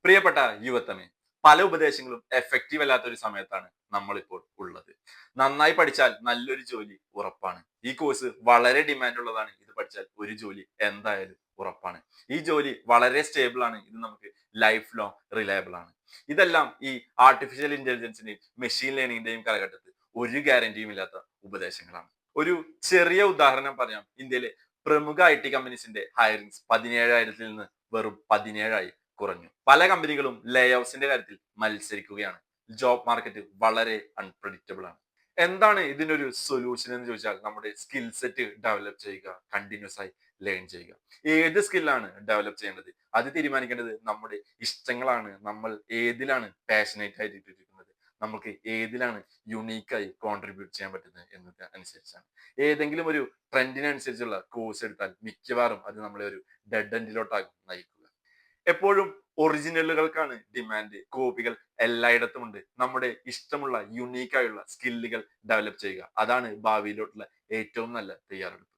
പ്രിയപ്പെട്ട യുവത്വമേ, പല ഉപദേശങ്ങളും എഫക്റ്റീവ് അല്ലാത്ത ഒരു സമയത്താണ് നമ്മളിപ്പോൾ ഉള്ളത്. നന്നായി പഠിച്ചാൽ നല്ലൊരു ജോലി ഉറപ്പാണ്. ഈ കോഴ്സ് വളരെ ഡിമാൻഡ് ഉള്ളതാണ്. ഇത് പഠിച്ചാൽ ഒരു ജോലി എന്തായാലും ഉറപ്പാണ്. ഈ ജോലി വളരെ സ്റ്റേബിൾ ആണ്. ഇത് നമുക്ക് ലൈഫ് ലോങ് റിലയബിൾ ആണ്. ഇതെല്ലാം ഈ ആർട്ടിഫിഷ്യൽ ഇന്റലിജൻസിന്റെയും മെഷീൻ ലേണിംഗിന്റെയും കാലഘട്ടത്തിൽ ഒരു ഗ്യാരണ്ടിയും ഇല്ലാത്ത ഉപദേശങ്ങളാണ്. ഒരു ചെറിയ ഉദാഹരണം പറയാം. ഇന്ത്യയിലെ പ്രമുഖ IT കമ്പനീസിന്റെ ഹയറിംഗ്സ് 17,000 നിന്ന് വെറും 17 കുറഞ്ഞു. പല കമ്പനികളും ലേ ഓഫ്സിന്റെ കാര്യത്തിൽ മത്സരിക്കുകയാണ്. ജോബ് മാർക്കറ്റ് വളരെ അൺപ്രഡിക്റ്റബിൾ ആണ്. എന്താണ് ഇതിനൊരു സൊല്യൂഷൻ എന്ന് ചോദിച്ചാൽ നമ്മുടെ സ്കിൽ സെറ്റ് ഡെവലപ്പ് ചെയ്യുക, കണ്ടിന്യൂസ് ആയി ലേൺ ചെയ്യുക. ഏത് സ്കില്ലാണ് ഡെവലപ്പ് ചെയ്യേണ്ടത് അത് തീരുമാനിക്കേണ്ടത് നമ്മുടെ ഇഷ്ടങ്ങളാണ്. നമ്മൾ ഏതിലാണ് പാഷനേറ്റ് ആയിട്ടിരിക്കുന്നത്, നമുക്ക് ഏതിലാണ് യുണീക്കായി കോൺട്രിബ്യൂട്ട് ചെയ്യാൻ പറ്റുന്നത് എന്നത് അനുസരിച്ചാണ്. ഏതെങ്കിലും ഒരു ട്രെൻഡിനനുസരിച്ചുള്ള കോഴ്സ് എടുത്താൽ മിക്കവാറും അത് നമ്മളെ ഒരു ഡെഡ് എൻഡിലോട്ടാകും നയിക്കുക. എപ്പോഴും ഒറിജിനലുകൾക്കാണ് ഡിമാൻഡ്. കോപ്പികൾ എല്ലായിടത്തും ഉണ്ട്. നമ്മുടെ ഇഷ്ടമുള്ള യുണീക്ക് ആയുള്ള സ്കില്ലുകൾ ഡെവലപ്പ് ചെയ്യുക, അതാണ് ഭാവിയിലോട്ടുള്ള ഏറ്റവും നല്ല തയ്യാറെടുപ്പ്.